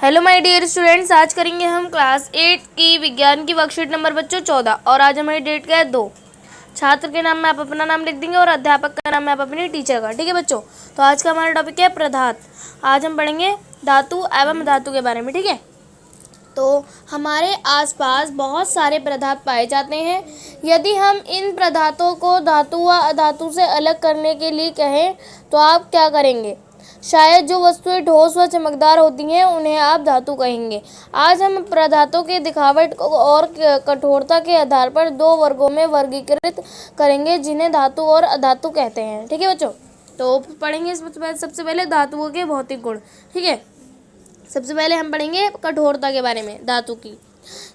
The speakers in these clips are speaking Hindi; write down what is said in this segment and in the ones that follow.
हेलो माय डियर स्टूडेंट्स, आज करेंगे हम क्लास 8 की विज्ञान की वर्कशीट नंबर बच्चों 14। और आज हमारी डेट क्या है 2। छात्र के नाम में आप अपना नाम लिख देंगे और अध्यापक का नाम में आप अपनी टीचर का। ठीक है बच्चों, तो आज का हमारा टॉपिक है पदार्थ। आज हम पढ़ेंगे धातु एवं धातु के बारे में। ठीक है, तो हमारे आसपास बहुत सारे पदार्थ पाए जाते हैं। यदि हम इन पदार्थों को धातु व अधातु से अलग करने के लिए कहें तो आप क्या करेंगे? शायद जो वस्तुएं ठोस व चमकदार होती हैं उन्हें आप धातु कहेंगे। आज हम पदार्थों के दिखावट और कठोरता के आधार पर दो वर्गों में वर्गीकृत करेंगे जिन्हें धातु और अधातु कहते हैं। ठीक है बच्चों, तो पढ़ेंगे सबसे पहले धातुओं के भौतिक गुण। ठीक है, सबसे पहले हम पढ़ेंगे कठोरता के बारे में। धातु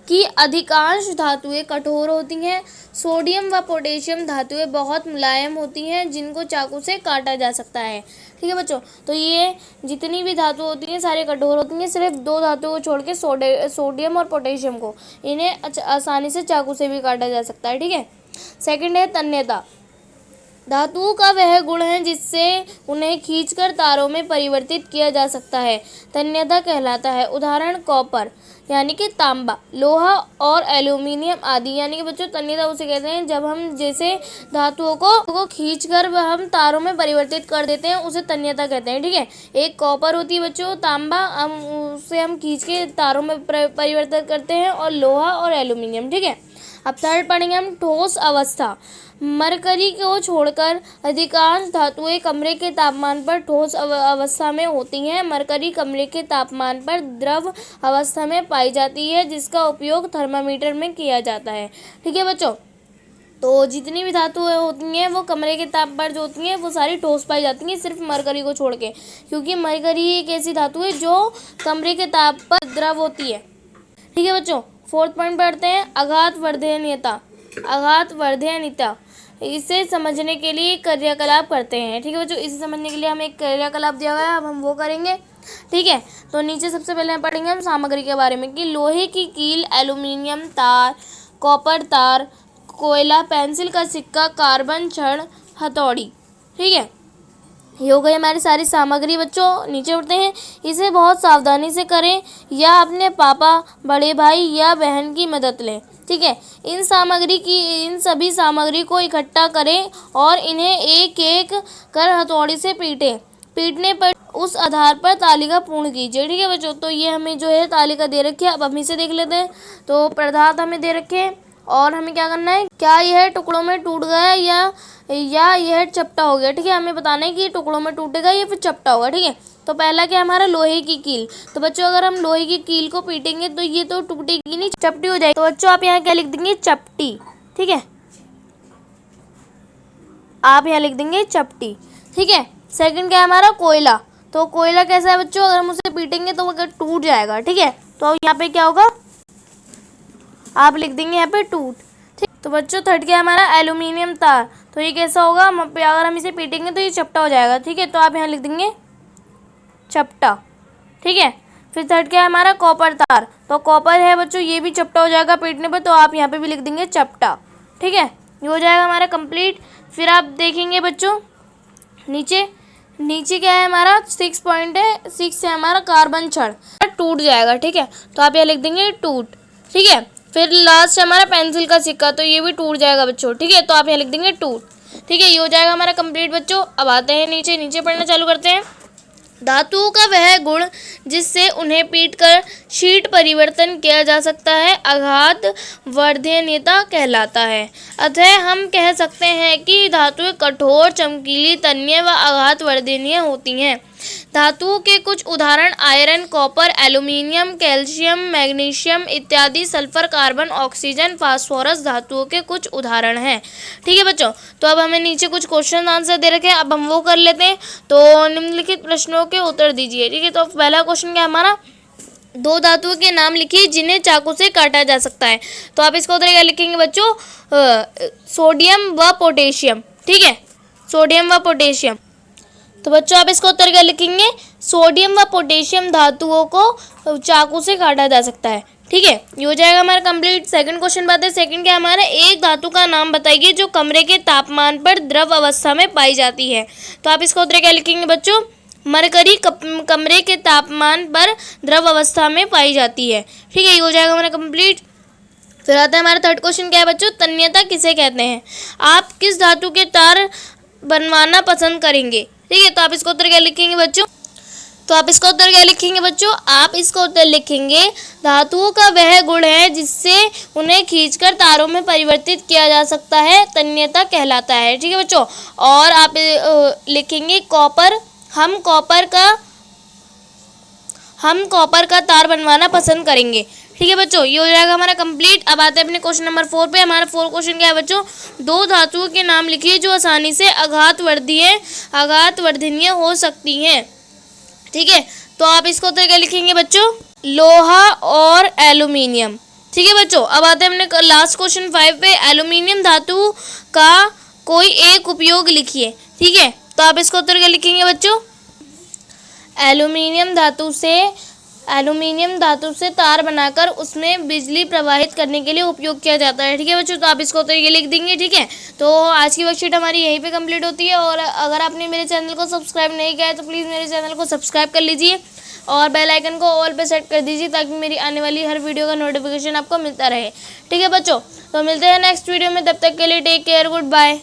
की अधिकांश धातुएं कठोर होती हैं। सोडियम व पोटेशियम धातुएं बहुत मुलायम होती हैं जिनको चाकू से काटा जा सकता है। ठीक है बच्चों, तो ये जितनी भी धातु होती हैं सारी कठोर होती हैं, सिर्फ दो धातुओं को छोड़ के सोडियम और पोटेशियम को, इन्हें आसानी से चाकू से भी काटा जा सकता है। ठीक है, सेकंड है तन्यता। धातुओं का वह गुण है जिससे उन्हें खींचकर तारों में परिवर्तित किया जा सकता है, तन्यता कहलाता है। उदाहरण कॉपर यानी कि तांबा, लोहा और एल्यूमिनियम आदि। यानी कि बच्चों तन्यता उसे कहते हैं जब हम जैसे धातुओं को खींचकर हम तारों में परिवर्तित कर देते हैं, उसे तन्यता कहते हैं। ठीक है, एक कॉपर होती है बच्चों, तांबा, उसे हम खींच के तारों में परिवर्तित करते हैं, और लोहा और एल्यूमिनियम। ठीक है, अब थर्ड पढ़ेंगे हम ठोस अवस्था। मरकरी को छोड़कर अधिकांश धातुएं कमरे के तापमान पर ठोस अवस्था में होती हैं। मरकरी कमरे के तापमान पर द्रव अवस्था में पाई जाती है जिसका उपयोग थर्मामीटर में किया जाता है। ठीक है बच्चों, तो जितनी भी धातुएं होती हैं वो कमरे के ताप पर जो होती हैं वो सारी ठोस पाई जाती हैं, सिर्फ मरकरी को छोड़ के, क्योंकि मरकरी एक ऐसी धातु है जो कमरे के ताप पर द्रव होती है। ठीक है बच्चों, फोर्थ पॉइंट पढ़ते हैं आघात वर्धनीयता। आघात वर्धनीयता, इसे समझने के लिए क्रियाकलाप करते हैं। ठीक है बच्चों, इसे समझने के लिए हमें एक क्रियाकलाप दिया हुआ है, अब हम वो करेंगे। ठीक है, तो नीचे सबसे पहले पढ़ेंगे हम सामग्री के बारे में कि लोहे की कील, एल्यूमिनियम तार, कॉपर तार, कोयला, पेंसिल का सिक्का, कार्बन छड़, हथौड़ी। ठीक है, ये हो गई हमारी सारी सामग्री। बच्चों नीचे उठते हैं, इसे बहुत सावधानी से करें या अपने पापा, बड़े भाई या बहन की मदद लें। ठीक है, इन सभी सामग्री को इकट्ठा करें और इन्हें एक एक कर हथौड़ी से पीटने पर उस आधार पर तालिका पूर्ण कीजिए। ठीक है बच्चों, तो ये हमें जो है तालिका दे रखी है, अब हम इसे देख लेते हैं। तो पदार्थ हमें दे रखे हैं और हमें क्या करना है, क्या यह टुकड़ों में टूट गया या यह चपटा हो गया। ठीक है, हमें बताना है कि टुकड़ों में टूटेगा या फिर चपटा होगा। ठीक है, तो पहला क्या हमारा लोहे की कील। तो बच्चों अगर हम लोहे की कील को पीटेंगे तो ये तो टूटेगी नहीं, चपटी हो जाएगी। तो बच्चों आप यहाँ क्या लिख देंगे, चपटी। ठीक है, आप यहाँ लिख देंगे चपटी। ठीक है, सेकंड क्या है हमारा कोयला। तो कोयला कैसा है बच्चों, अगर हम उसे पीटेंगे तो वो टूट जाएगा। ठीक है, तो यहाँ पे क्या होगा, आप लिख देंगे यहाँ पे टूट। ठीक, तो बच्चों थर्ड क्या है हमारा एल्यूमिनियम तार। तो ये कैसा होगा, अगर हम इसे पीटेंगे तो ये चपटा हो जाएगा। ठीक है, तो आप यहाँ लिख देंगे चपटा। ठीक है, फिर थर्ड क्या है हमारा कॉपर तार। तो कॉपर है बच्चों, ये भी चपटा हो जाएगा पीटने पर, तो आप यहाँ पे भी लिख देंगे चपटा। ठीक है, ये हो जाएगा हमारा कंप्लीट। फिर आप देखेंगे बच्चों नीचे क्या है हमारा 6 पॉइंट है, 6 है हमारा कार्बन छड़, टूट जाएगा। ठीक है, तो आप यहाँ लिख देंगे टूट। ठीक है, फिर लास्ट है हमारा पेंसिल का सिक्का, तो ये भी टूट जाएगा बच्चों। ठीक है, तो आप यहाँ लिख देंगे टूट। ठीक है, ये हो जाएगा हमारा कंप्लीट बच्चों। अब आते हैं नीचे पढ़ना चालू करते हैं। धातुओं का वह गुण जिससे उन्हें पीटकर शीट परिवर्तन किया जा सकता है आघात वर्धनीयता कहलाता है। अतः हम कह सकते हैं कि धातुएं कठोर, चमकीली, तन्य व आघात वर्धनीय होती हैं। धातुओं के कुछ उदाहरण iron, copper, aluminium, calcium, magnesium इत्यादि, सल्फर, कार्बन, ऑक्सीजन, फास्फोरस धातुओं के कुछ उदाहरण हैं। ठीक है बच्चों, तो अब हमें नीचे कुछ क्वेश्चन आंसर दे रखे हैं, अब हम वो कर लेते हैं। तो निम्नलिखित प्रश्नों के उत्तर दीजिए। ठीक है, तो पहला क्वेश्चन क्या हमारा, दो धातुओं के नाम लिखिए जिन्हें चाकू से काटा जा सकता है। तो आप इसका उत्तर क्या लिखेंगे बच्चों, सोडियम व पोटेशियम। ठीक है, सोडियम व पोटेशियम। तो बच्चों आप इसका उत्तर क्या लिखेंगे, सोडियम व पोटेशियम धातुओं को चाकू से काटा जा सकता है। ठीक है, ये हो जाएगा हमारा कंप्लीट। सेकंड क्वेश्चन बात है, सेकंड क्या हमारा, एक धातु का नाम बताइए जो कमरे के तापमान पर द्रव अवस्था में पाई जाती है। तो आप इसका उत्तर क्या लिखेंगे बच्चों, मरकरी कमरे के तापमान पर द्रव अवस्था में पाई जाती है। ठीक है, ये हो जाएगा हमारा कंप्लीट। फिर आता है हमारा थर्ड क्वेश्चन, क्या है बच्चों, तन्यता किसे कहते हैं। आप किस धातु के तार बनवाना पसंद करेंगे। ठीक है, तो आप इसका उत्तर क्या लिखेंगे बच्चों, आप इसका उत्तर लिखेंगे धातुओं का वह गुण है जिससे उन्हें खींचकर तारों में परिवर्तित किया जा सकता है, तन्यता कहलाता है। ठीक है बच्चों, और आप लिखेंगे कॉपर, हम कॉपर का तार बनवाना पसंद करेंगे। ठीक है बच्चों, ये हो जाएगा हमारा कंप्लीट। अब आते हैं अपने क्वेश्चन नंबर 4 पे। हमारा 4 क्वेश्चन क्या है बच्चों, दो धातुओं के नाम लिखिए जो आसानी से आघातवर्धनीय हो सकती हैं। ठीक है, तो आप इसको उत्तर क्या लिखेंगे बच्चों, लोहा और एल्यूमिनियम। ठीक है बच्चों, अब आते हैं अपने लास्ट क्वेश्चन 5 पे। एल्यूमिनियम धातु का कोई एक उपयोग लिखिए। ठीक है, तो आप इसको उत्तर क्या लिखेंगे बच्चों, एल्यूमिनियम धातु से तार बनाकर उसमें बिजली प्रवाहित करने के लिए उपयोग किया जाता है। ठीक है बच्चों, तो आप इसको तो ये लिख देंगे। ठीक है, तो आज की वर्कशीट हमारी यहीं पे कंप्लीट होती है। और अगर आपने मेरे चैनल को सब्सक्राइब नहीं किया है तो प्लीज़ मेरे चैनल को सब्सक्राइब कर लीजिए और बेल आइकन को ऑल पे सेट कर दीजिए ताकि मेरी आने वाली हर वीडियो का नोटिफिकेशन आपको मिलता रहे। ठीक है बच्चों, तो मिलते हैं नेक्स्ट वीडियो में, तब तक के लिए टेक केयर, गुड बाय।